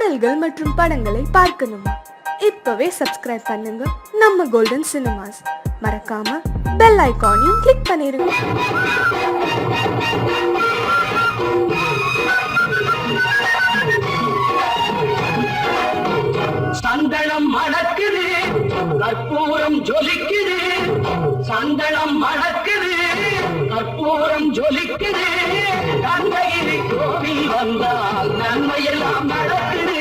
பாடல்கள் மற்றும் படங்களை பார்க்கணுமா? இப்பவே சப்ஸ்கிரைப் பண்ணுங்க நம்ம கோல்டன் சினிமாஸ். மறக்காம பெல் ஐகானையும் கிளிக் பண்ணிருங்க. சந்தனம் மணக்குது, கற்பூரம் ஜொலிக்குது. சந்தனம் மணக்குது, கற்பூரம் ஜொலிக்குது. கங்கையில் கோவில் வந்தால் நன்மையெல்லாம் நடக்குது.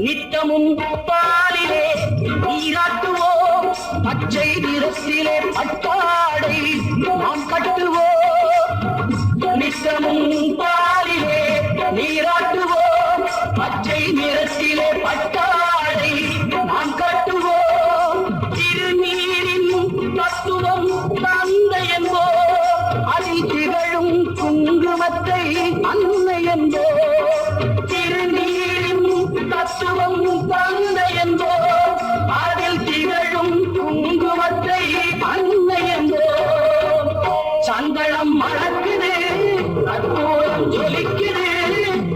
நித்தமும் பாலிலே நீராட்டுவோம், பச்சை நிறத்திலே பட்டாடை நாம் கட்டுவோம். நித்தமும் பாலிலே நீராட்டுவோம், பச்சை நிறத்திலே பட்டாடை நாம் கட்டுவோம். திருநீரின் தத்துவம் தந்தை என்போம், அதில் திகழும் குங்குமத்தை அன்னை என்போம். திருநீரின் தத்துவம் தந்தை என்போம், அதில் திகழும் குங்குமத்தை அன்னை என்போம். சந்தனம் மணக்குது, கற்பூரம் ஜொலிக்குது.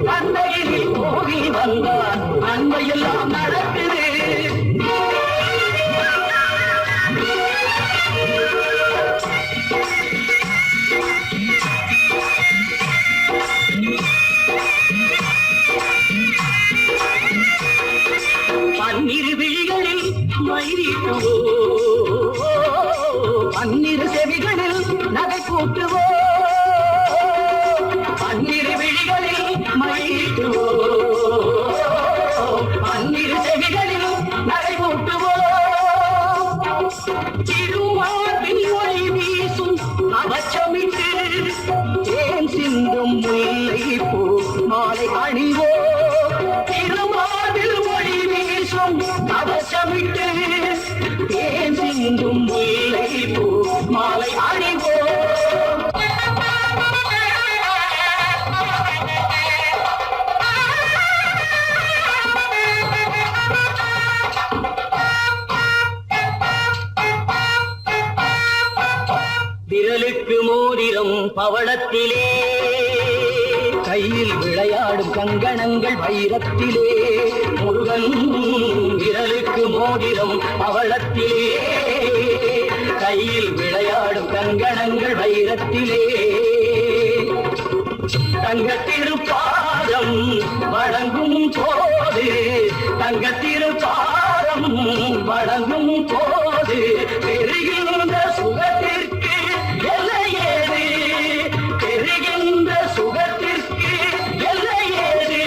தந்தையில் போகி வந்தால் நன்மையெல்லாம் நடக்குது. பன்னிரு விழிகளில் மயிரிட்டுவோம், பன்னிரு செவிகளில் நகை கூட்டுவோம். பன்னிரு விழிகளில் மயிரிட்டுவோம், பன்னிரு செவிகளில் நகை கூட்டுவோம். திருமார்பில் ஒளி வீசும் அவச்சமிட்டு தேன் சிந்தும் முல்லை பூ மாலை அணிவோம். திருமார்பில் ஒளி வீசும் அவச்சமிட்டு தேன் சிந்தும் முல்லை பூ மாலை அணிவோம். விரலுக்கு மோதிரம் பவளத்திலே, கையில் விளையாடும் கங்கணங்கள் வைரத்திலே. முருகன் விரலுக்கு மோதிரம் பவளத்திலே, கையில் விளையாடும் கங்கணங்கள் வைரத்திலே. தங்கத்திருப்பாரம் வழங்கும் போது, தங்கத்திருப்பாரம் வழங்கும் போது பெறுகின்ற சுகத்திற்கு எல்லையேது, பெறுகின்ற சுகத்திற்கு எல்லையேது.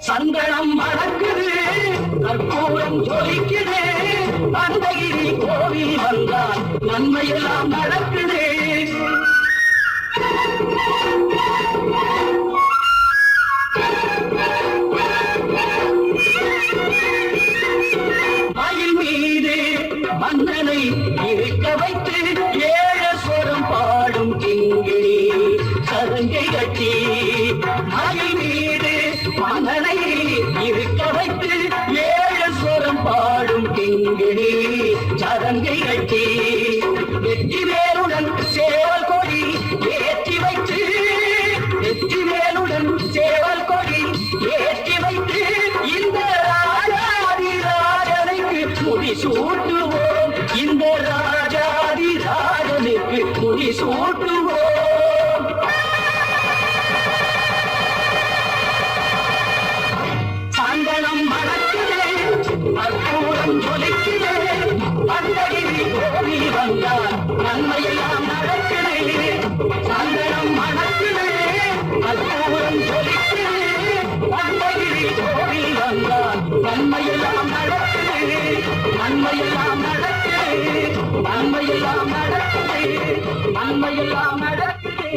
சந்தனம் மணக்குது, கற்பூரம் ஜொலிக்குது. தந்தையில் கோவில் வந்தால் நன்மையெல்லாம் நடக்குது. மயில் மீது மன்னனை இருக்க வைத்து ஏழு சொரம் பாடும் கிங்கிணி சதங்கை கட்டி. மயில் மீது மன்னனை இருக்க வைத்து ஏழு சொரம் பாடும் கிங்கிணி சதங்கை கட்டி. வெற்றி வேலுடன் சேவல் கொடி ஏற்றி வைத்து, வெற்றி வேலுடன் சேவல் கொடி ஏற்றி வைத்து இந்த ராஜாதி ராஜனுக்கு முடி சூட்டுவோம். இந்த ராஜாதி ராஜனுக்கு முடி சூட்டுவோம். சந்தனம் மணக்குது, கற்பூரம் ஜொலிக்குது. தந்தையில் கோவில் வந்தால் நன்மையெல்லாம் நடக்குது. சந்தனம் மணக்குது, கற்பூரம் ஜொலிக்குது. தந்தையில் கோவில் வந்தால் நன்மையெல்லாம் நடக்குது. நன்மையெல்லாம் நடக்குது, நன்மையெல்லாம் நடக்குது, நன்மையெல்லாம் நடக்குது.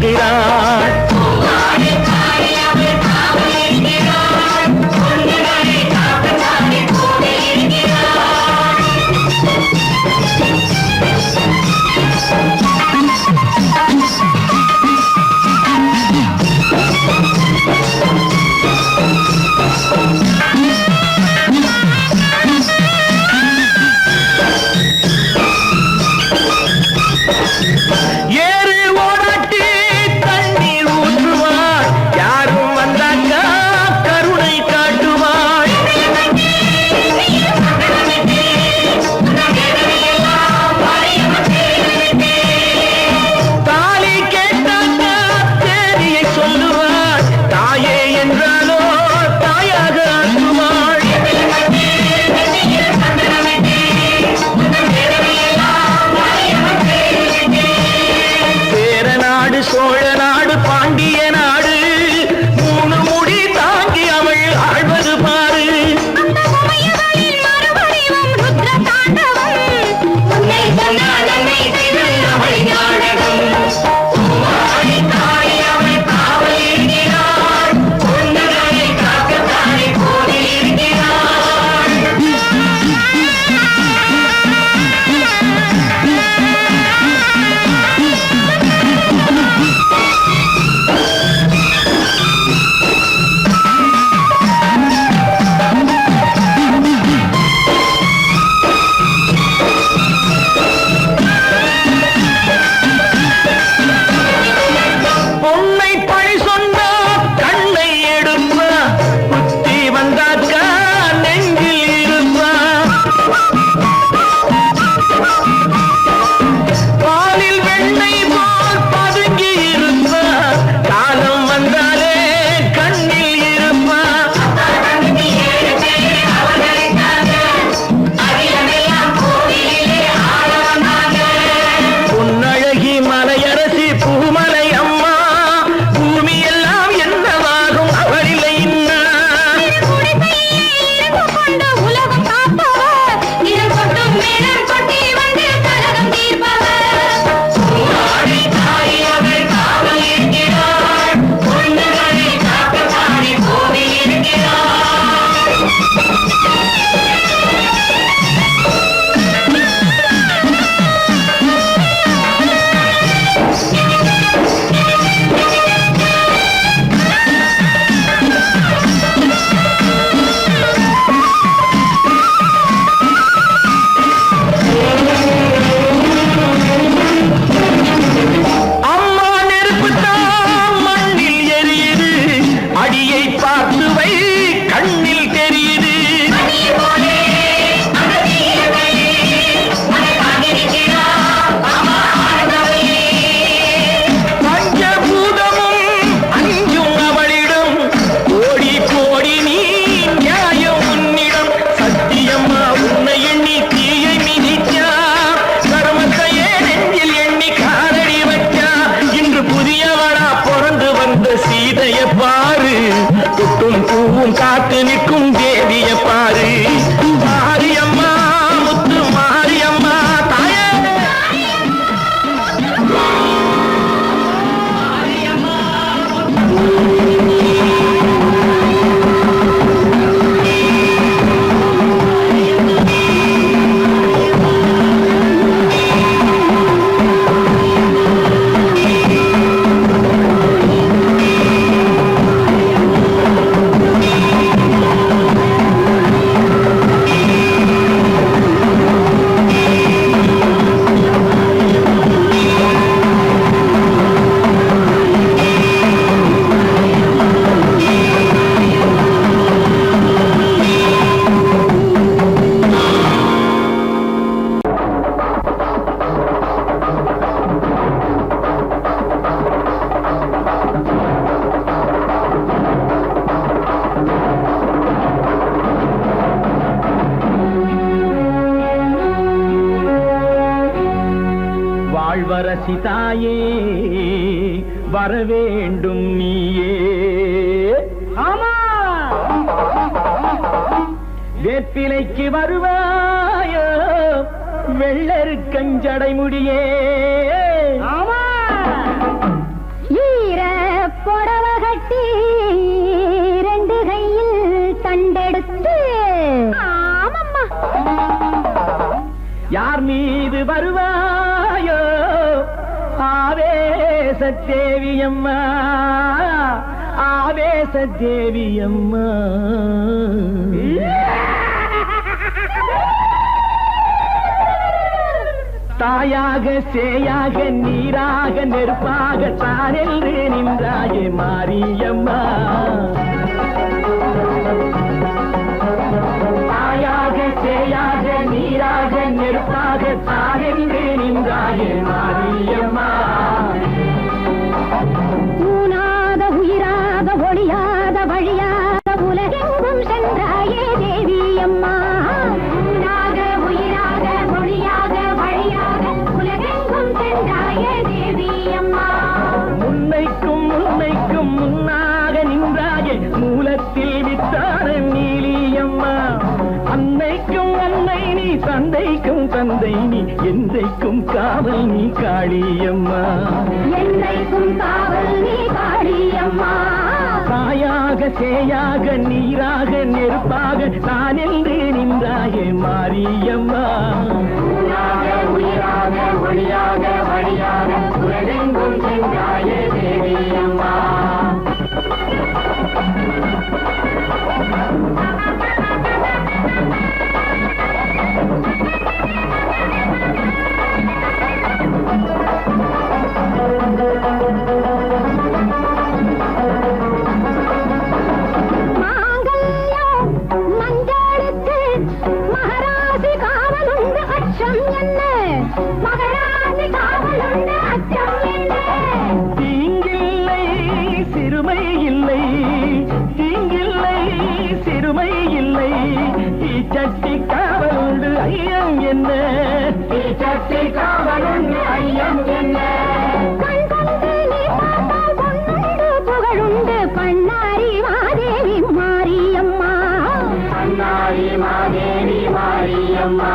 காக்கிறாள். காத்து நிற்கும் தேவிய பாரு. மாரியம்மா முத்து மாரியம்மா தாயே வாழ்வரசி தாயே வரவேண்டும் நீயே. ஆமா வேப்பிலைக்கு வருவாயோ வெள்ளரு கஞ்சடை முடியே. ஆமா தேவியம்மா ஆவேச தேவியம்மா தாயாக சேயாக நீராக நெருப்பாக தானென்று நின்றாயே மாரியம்மா தாயாக சேயாக நீராக நெருப்பாக தானென்று நின்றாயே மாரியம்மா ஊனாத உயிராக ஒளியாத வழியாத உலகெங்கும் சென்றாயே தேவி அம்மா ஊனாக உயிராக ஒளியாக வழியாக உலகெங்கும் சென்றாயே தேவி அம்மா முன்னைக்கும் முன்னைக்கும் முன்னாக நின்றாயே மூலத்தில் வித்தான நீலியம்மா அன்னைக்கும் அன்னை நீ தந்தைக்கும் தந்தை நீ என்றைக்கும் காவல் நீ காளியம்மா என்றைக்கும் காவல் நீ காளியம்மா தாயாக சேயாக நீராக நெருப்பாக நான் என்று நின்றாயே மாரியம்மா உயிராக ஒளியாக வழியாக உலகெங்கும் சென்றாயே தேவி அம்மா தீங்கில்லை சிறுமை இல்லை தீங்கில்லை சிறுமை இல்லை தீச்சட்டி காவலுண்டு ஐயம் என்ன தீச்சட்டி காவலுண்டு ஐயம் என்ன புகழுண்டு பண்ணாரி மாதேவி மாரியம்மா பண்ணாரி மாதேவி மாரியம்மா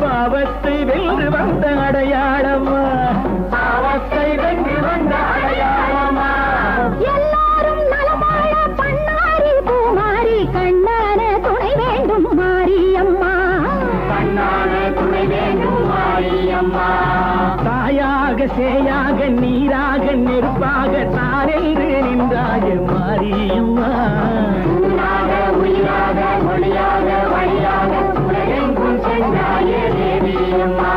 பாவத்தை வென்று வந்த அடையாளமா பாவத்தை வென்று வந்த அடையாளமா எல்லாரும் நலமாழ பண்ணாரி பூமாரி கண்ணான துணை வேண்டும் மாரியம்மா கண்ணான துணை வேண்டும் மாரியம்மா தாயாக சேயாக நீராக நெருப்பாக தானென்று நின்றாய மாரியம்மா உயிராக ஒளியாக வழியாக உலகெங்கும் சென்றாயே தேவி அம்மா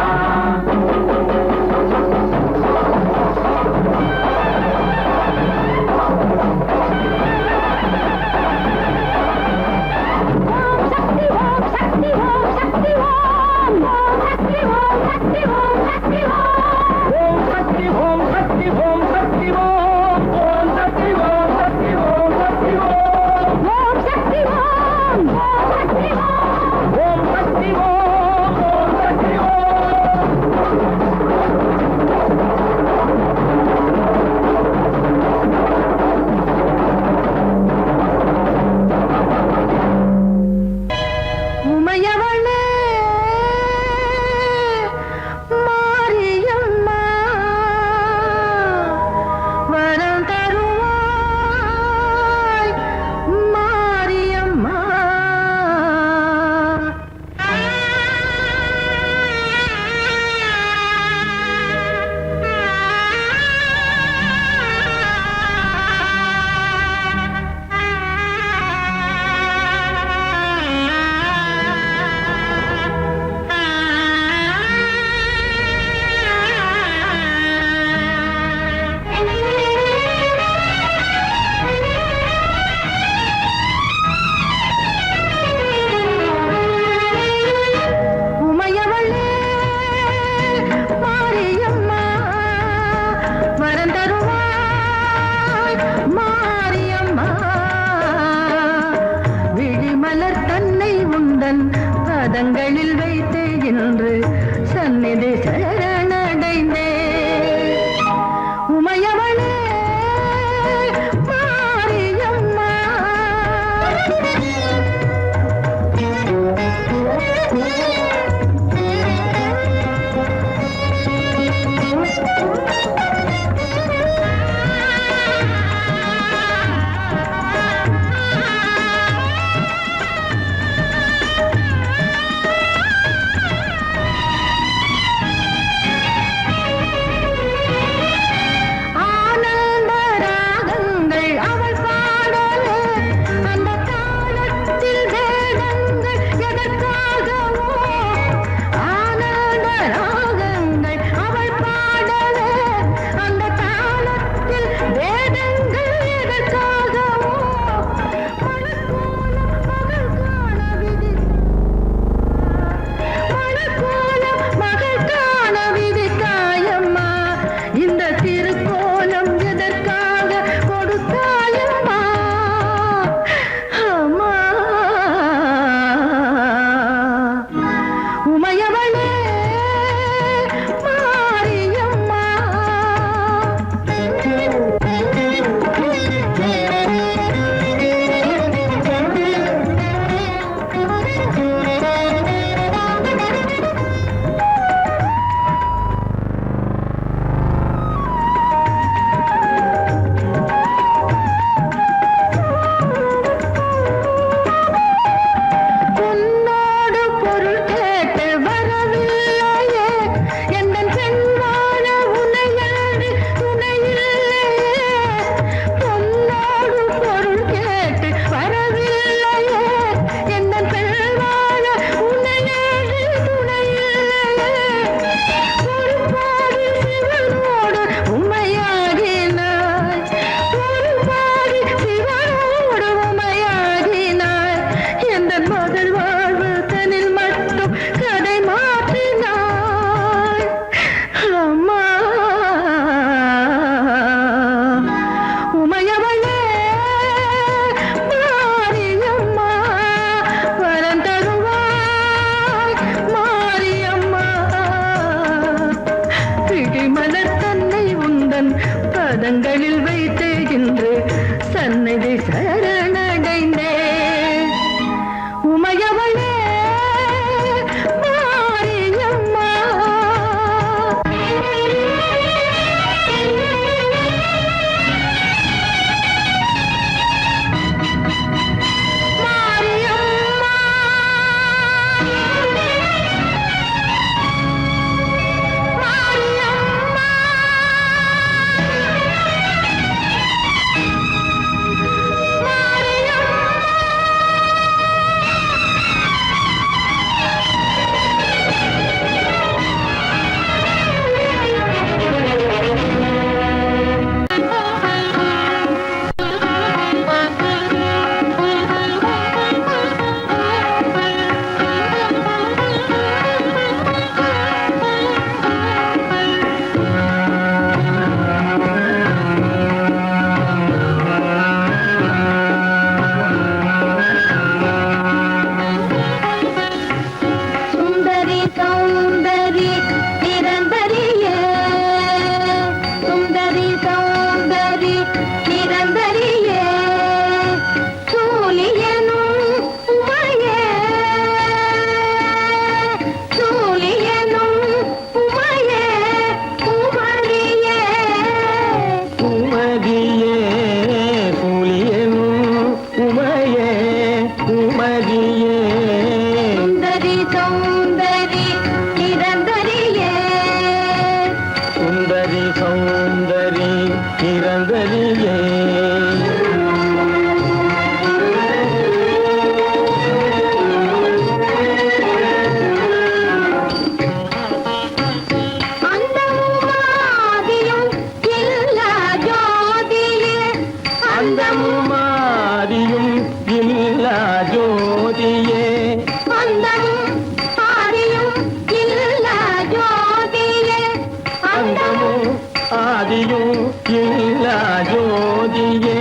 ஆதியும் இல்லா ஜோதியே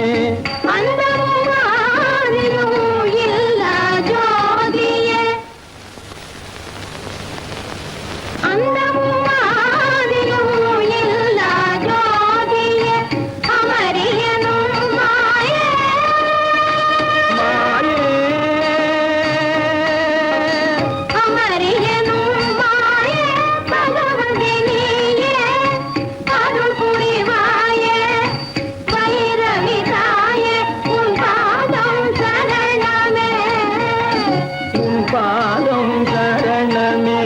அந்தமும் ஆதியும் இல்லா ஜோதியே அந்தமும் ஆதியும் இல்லா ஜோதியே அமரியனும் மாயே அமரியனும் மாயே பகவதி நீயே அருள் புரிவாயே வைரவி தாயே உன் பாதம் சரணமே உன் பாதம் சரணமே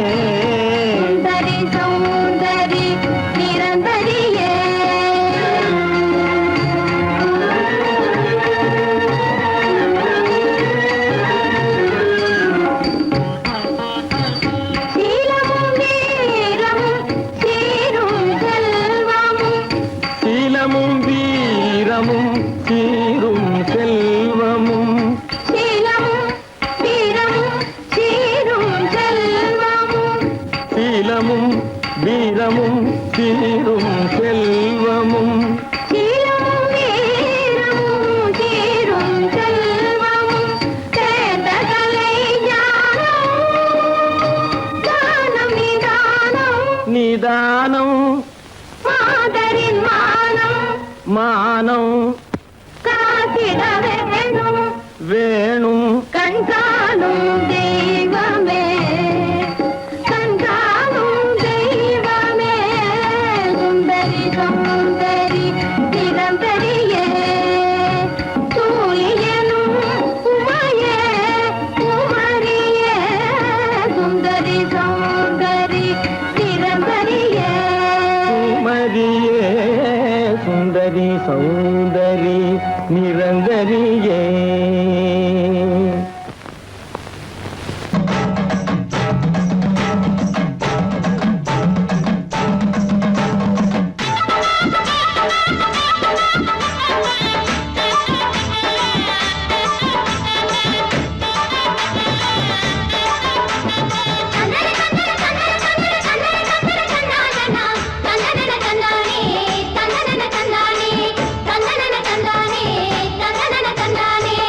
சுந்தரி சௌந்தரி நிரந்தரியே சீலமும் வீரமும் சீரும் செல்வமும் சீலமும் வீரமும் சீரும் செல்வமும் சீலமும் வீரமும் சீரும் செல்வமும் சீலமும் வீரமும் சீரும் செல்வமும் சேர்ந்த கலை ஞானம் நிதானம் நிதானம் மாதரின் மானம் மானம் காத்திட வேண்டும் வேணும் கண்காணும் தெய்வமே கண்காணும் தெய்வமே சுந்தரி சௌந்தரி நிரந்தரியே சூரியனும் உமையே குமரியே சுந்தரி சௌந்தரி நிரந்தரியே குமரியே சுந்தரி சௌந்தரி நிரந்தரியே தந்தனன தந்தானே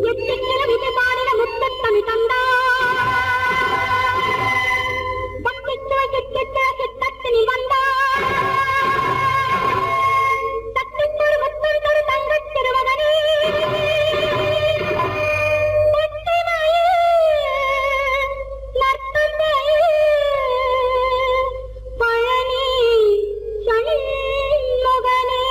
எட்டிக்கிழமை பாடின முத்தத்தமி தந்தா தட்டினி வந்தா தட்டித்தொரு முத்தம் தரு தங்கத் திருமகனே பழனி சண்முகனே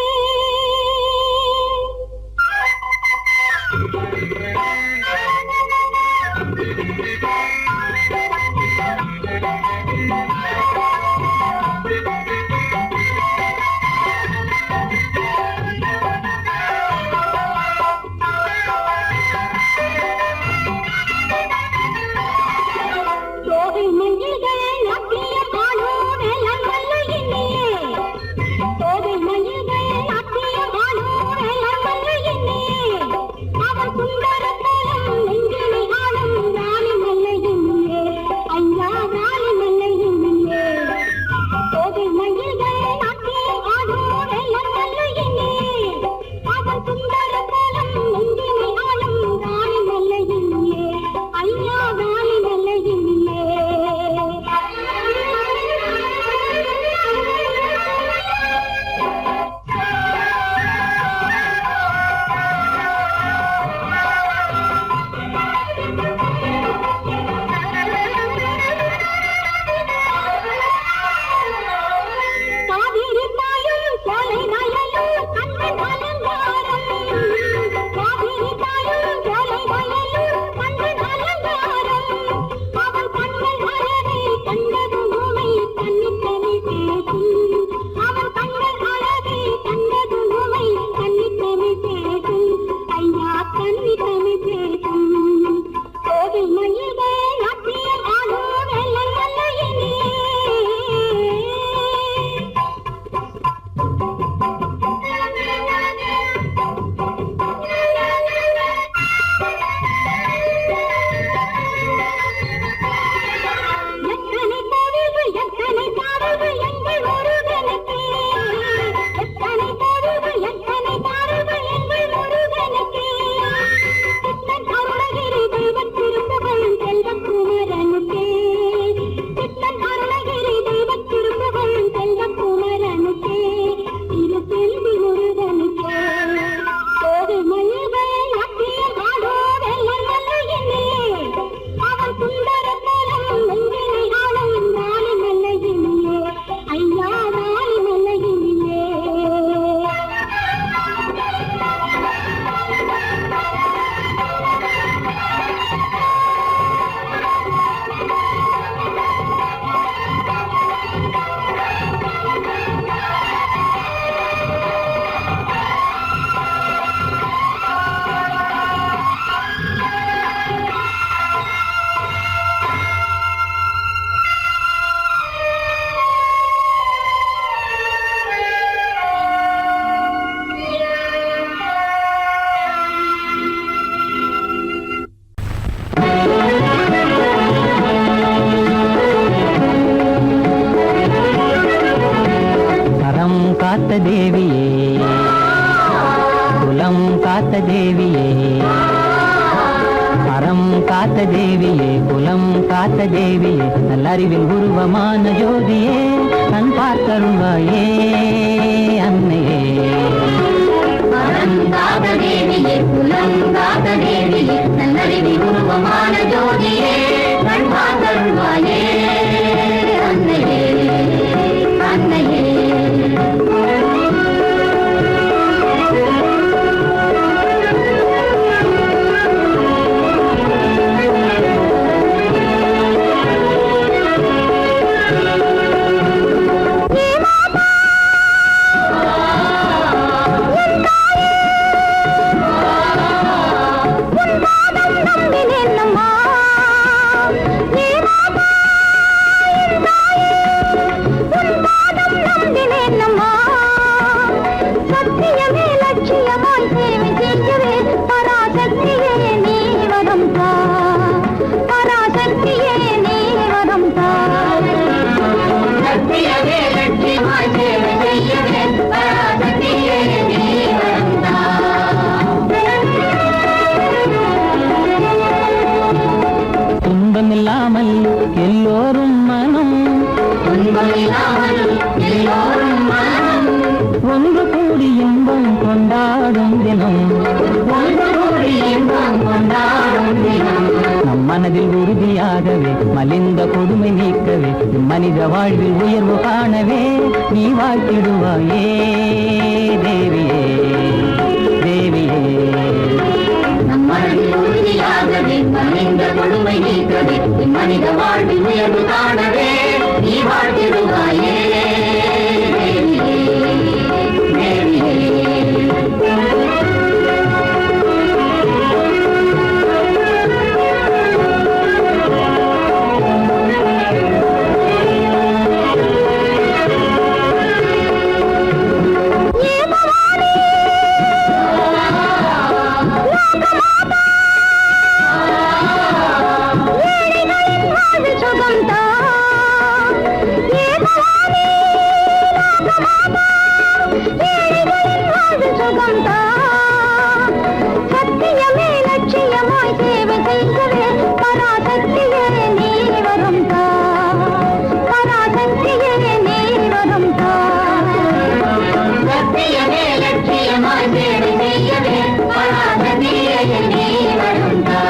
காத்த தேவியே, குலம் காத்த தேவியே, அறம் காத்த தேவியே, குலம் காத்த தேவியே, நல்லறிவில் உருவமான ஜோதியே, கண் பார்த்தருள்வாயே அன்னையே. அறம் காத்த தேவியே, குலம் காத்த தேவியே, நல்லறிவில் உருவமான ஜோதியே, கண் பார்த்தருள்வாயே அன்னையே அன்னையே. கூடி இன்பம் கொண்டாடும் தினம், ஒன்று கூடி இன்பம் கொண்டாடும் தினம். நம் மனதில் உறுதியாகவே மலிந்த கொடுமை நீக்கவே மனித வாழ்வில் உயர்வு காணவே நீ வாழ்த்திடுவாயே தேவியே தேவியே. நம் மனதில் உறுதியாகவே மலிந்த கொடுமை நீக்கவே மனித வாழ்வில் உயர்வு காணவே நீ வாழ்த்திடுவாயே தேவியே தேவியே. சத்தியமே லட்சியமாய் சேவை செய்கவே பராசக்தியே நீ வரும் தா, பராசக்தியே நீ வரும் தா. சத்தியமே லட்சியமாய் சேவை செய்கவே பராசக்தியே நீ வரும் தா.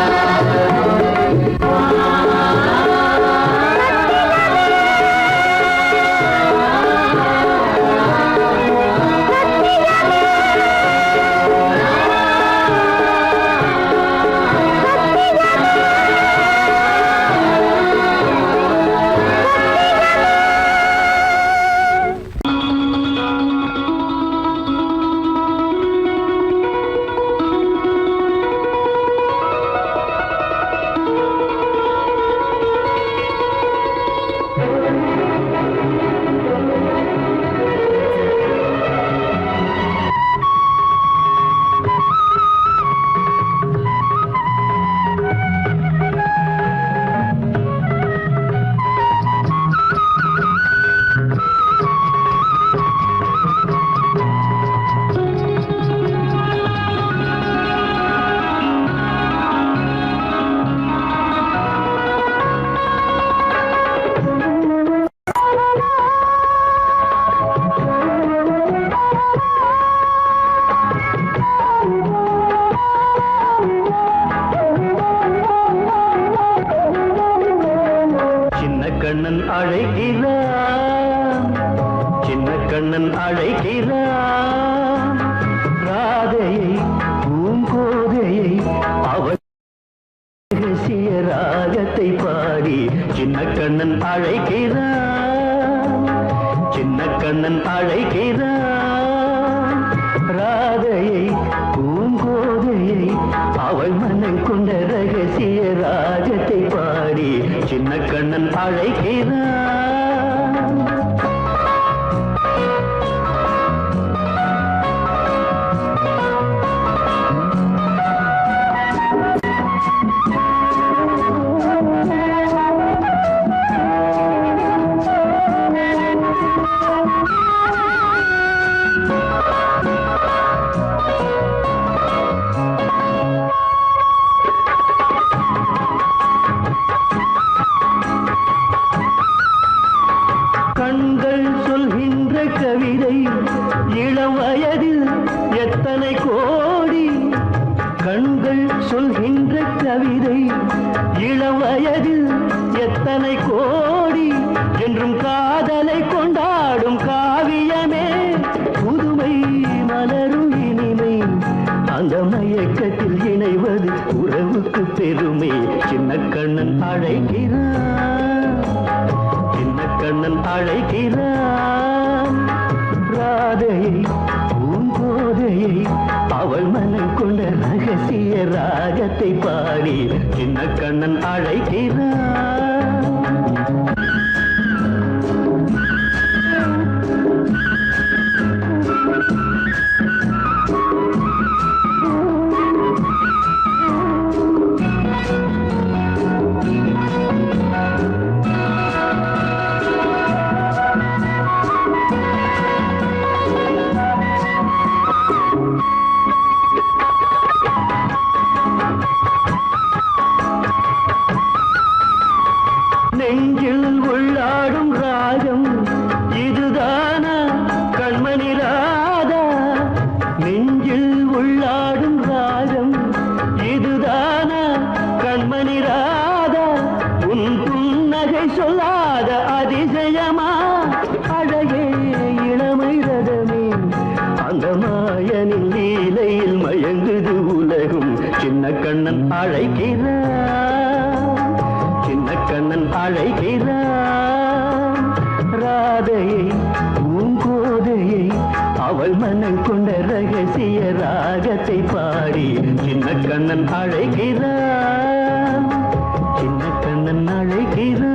கண்ணன் அழைக்கிறான், சின்ன கண்ணன் அழைக்கிறான். ராதையை பூங்கோதையை அவள் ரகசிய ராகத்தை பாடி சின்ன கண்ணன் அழைக்கிறான், சின்ன கண்ணன் அழைக்கிறான். ராதையை பூங்கோதையை அவள் மனம் கொண்ட ரகசிய ராகத்தை பாடி சின்ன கண்ணன் அழைக்கிறான். கண்கள் சொல்கின்ற கவிதை இளம் வயதில் எத்தனை கோடி, கண்கள் சொல்கின்ற கவிதை இளம் வயதில் எத்தனை கோடி. என்றும் காதலை கொண்டாடும் காவியமே புதுமை மலரும் இனிமை, அந்த மயக்கத்தில் இணைவது உறவுக்கு பெருமை. சின்ன கண்ணன் அழைக்கிறான், சின்ன கண்ணன் அழைக்கிறான். ராதையை பூங்கோதையை அவள் மனம் கொண்ட ரகசிய ராகத்தை பாடி சின்ன கண்ணன் அழைக்கிறான். மாயனின் லீலையில் மயங்குது உலகும். சின்ன கண்ணன் அழைக்கிறான், சின்ன கண்ணன் அழைக்கிறான். ராதையை பூங்கோதையை அவள் மனம் கொண்ட ரகசிய ராகத்தை பாடி சின்ன கண்ணன் அழைக்கிறான், சின்ன கண்ணன் அழைக்கிறான்.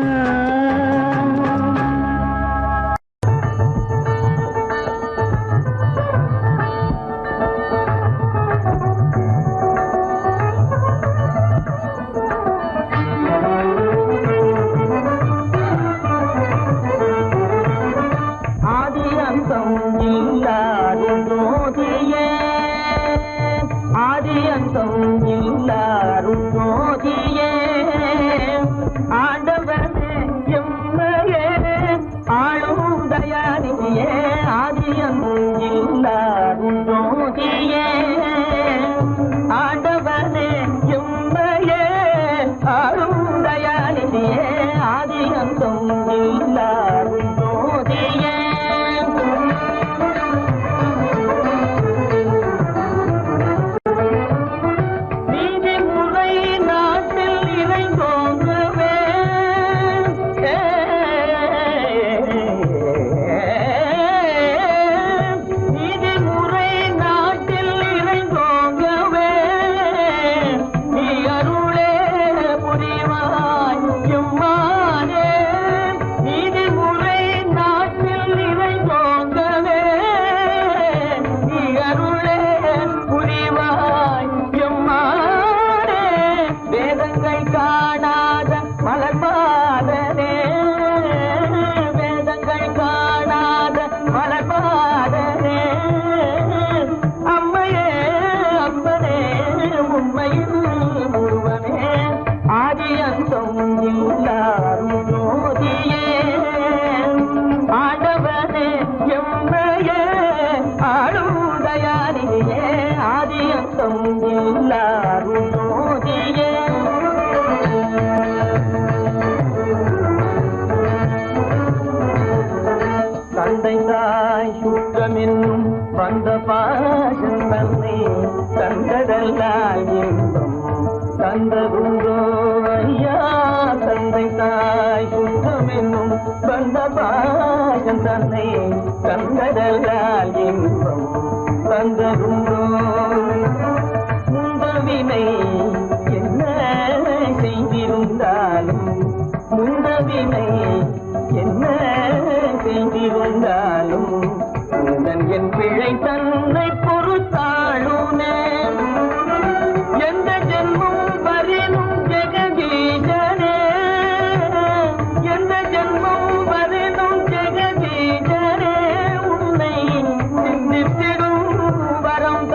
வரம்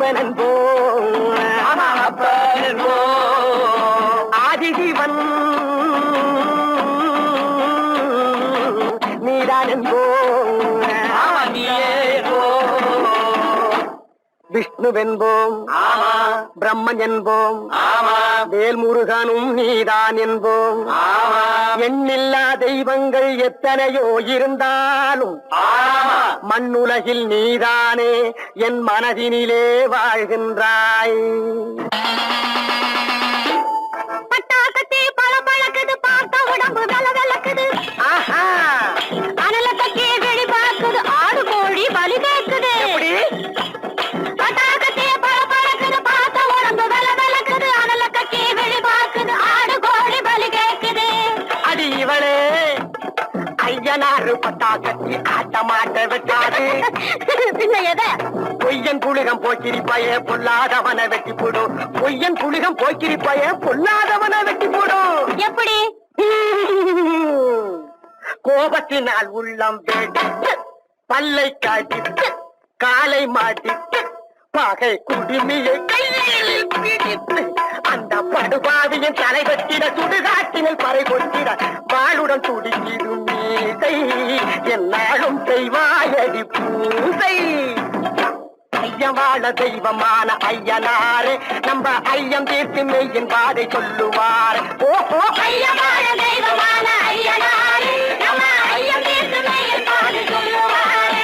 அப்பன் என்போம் அப்பன் என்போம் ஆதிசிவன் நீதான் என்போம் விஷ்ணுவென்போம் பிரம்மன் என்போம் வேல்முருகனும் நீதான் என்போம் எண்ணில்லா தெய்வங்கள் எத்தனையோ இருந்தாலும் மண்ணுலகில் நீதானே என் மனதினிலே வாழ்கின்றாய். பட்டாக்கத்தி பழம் பழக்குது, பார்த்த உடம்பு வெல வெலக்குது. அனல தக்கி வெளி பார்க்குது, ஆடு கோழி பலி கேட்குது. பட்டாக்கத்தி பழம் பழக்குது, பார்த்த உடம்பு வெல வெலக்குது. அனல தக்கி வெளி பார்க்குது, ஆடு கோழி பலி கேட்குது. அடி இவளே ஐயனாறு பட்டாக்கத்தி ஆட்ட மாட்ட விட்டாது. பின்ன எதை? பொய்யன் புலிகம் போக்கிரிப்பய பொல்லாதவன வெட்டி போடும். பொய்யன் புலிகம் போக்கிரிப்பய பொல்லாதவன வெட்டி போடும். எப்படி? கோபத்தினால் உள்ளம் வெடித்து, பல்லை காட்டிட்டு, காலை மாட்டிட்டு, பகை குடுமியை கையில் பிடித்து, அந்த படுபாவியின் தலை வெட்டிட சுடுகாட்டினில் பறை கொட்டிட வாளுடன் துடிக்கிடும் மீசை என்னாலும் செய்வாயடி பூசை. ஐயவாழ தெய்வமான ஐயனாரே நம்ம ஐயம் தீர்த்து மெய்யின் பாதை சொல்லுவார். ஓஹோ ஐயவாழ தெய்வமான ஐயனாரே நம்ம ஐயம் தீர்த்து மெய்யின் பாதை சொல்லுவாரே.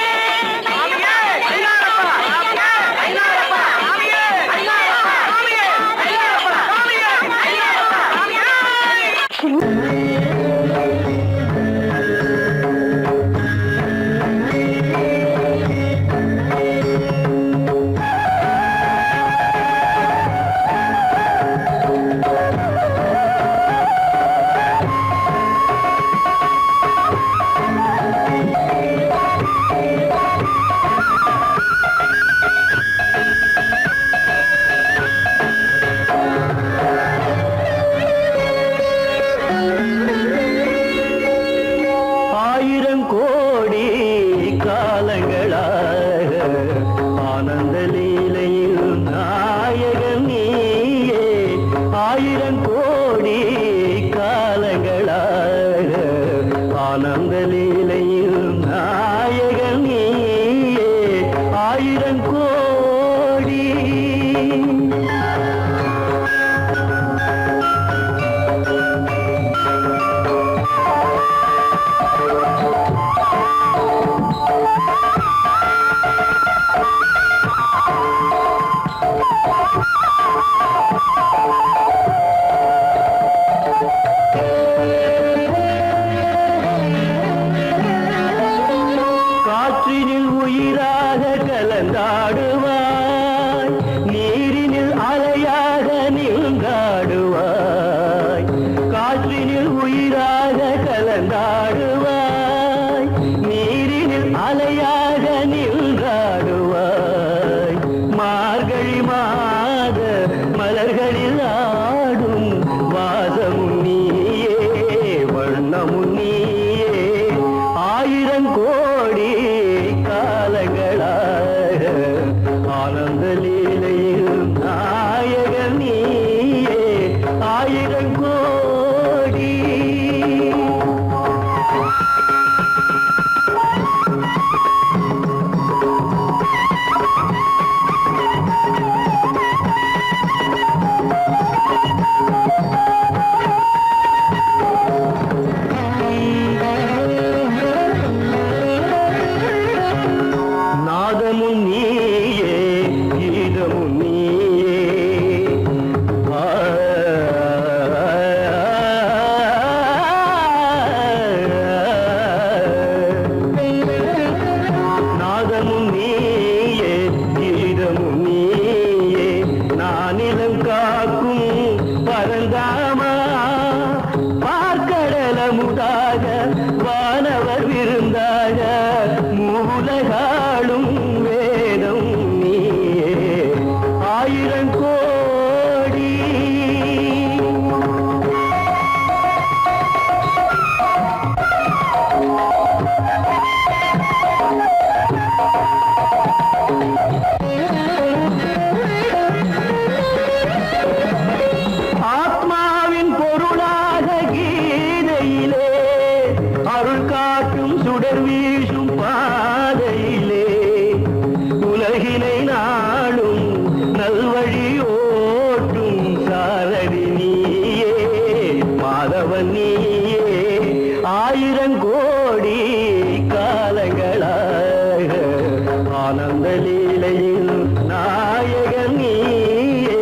ஆனந்த லீலையின் நாயகன் நீயே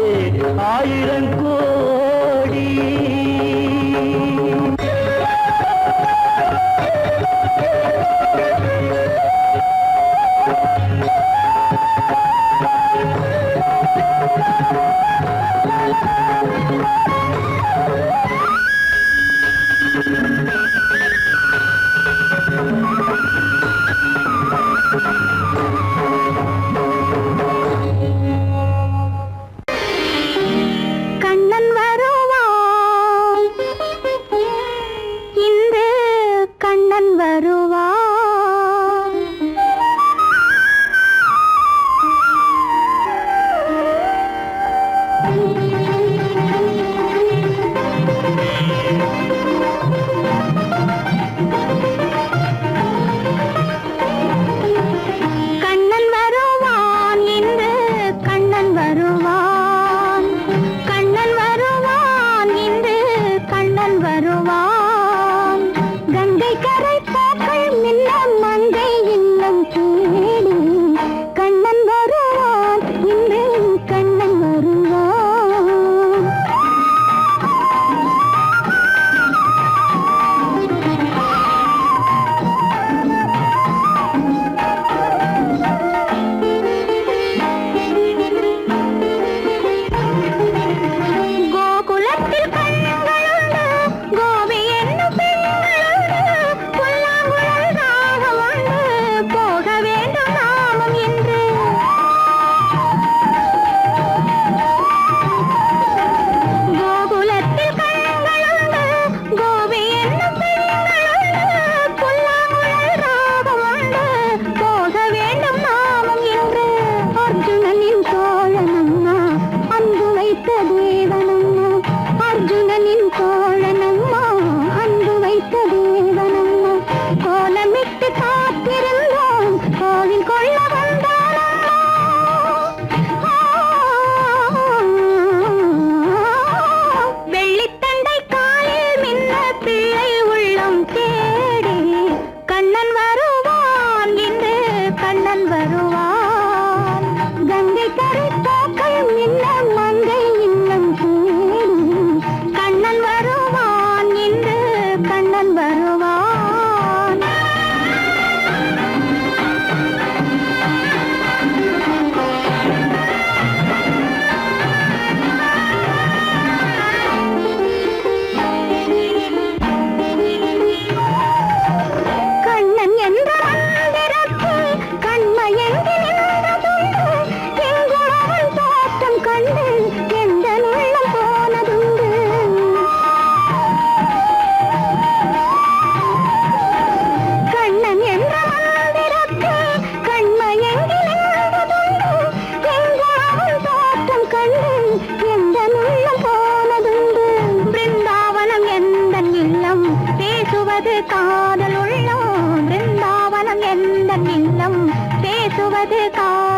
ஆயிரம் கோடி கண்ணன் வருவான் இன்று கண்ணன் வருவான் கண்ணன் வருவான் இன்று கண்ணன் வருவான் கண்ணன் வருவான் இன்று கண்ணன் வருவான் கங்கை கரை பாக்கள் மின்ன மங்கை இல்லம் தேடி கண்ணன் வருவான் இன்று கண்ணன் வருவான் கோகுலத்தில் கண்களுண்டு கோபி என்னும் பெண்களுண்டு புல்லாங்குழல் ராகமுண்டு போக வேண்டும் நாமும் என்று கோகுலத்தில் கண்களுண்டு கோபி என்னும் பெண்களுண்டு புல்லாங்குழல் ராகமுண்டு போக வேண்டும் நாமும் என்று அர்ஜுனனின் தோழனம்மா அன்பு வைத்த தேவனம்மா அர்ஜுனனின் தோழனம்மா அன்பு வைத்த தேவனம்மா கோலமிட்டு காத்திருந்தோம் கோவில் கொள்ள வந்தானம்மா வெள்ளித்தண்டை காலில் மின்ன பிள்ளை உள்ளம் தேடி கண்ணன் வருவான் இன்று கண்ணன் வருவான் கங்கை கரை பாக்கள் மின்ன மங்கை இல்லம் தேடி கண்ணன் வருவான் இன்று கண்ணன் வருவான் கண்ணன் என்ற மந்திரத்தில் கண்மயங்கி நின்றதுண்டு எங்கும் அவன் தோற்றம் கண்டு எந்த உள்ளம் போனதுண்டு கண்ணன் என்ற மந்திரத்தில் கண்மயங்கி நின்றதுண்டு எங்கும் அவன் தோற்றம் கண்டு எந்த உள்ளம் போனதுண்டு பிருந்தாவனம் எந்த இல்லம் பேசுவது காதல் உள்ளம் பிருந்தாவனம் எந்த இல்லம் பேசுவது காதல்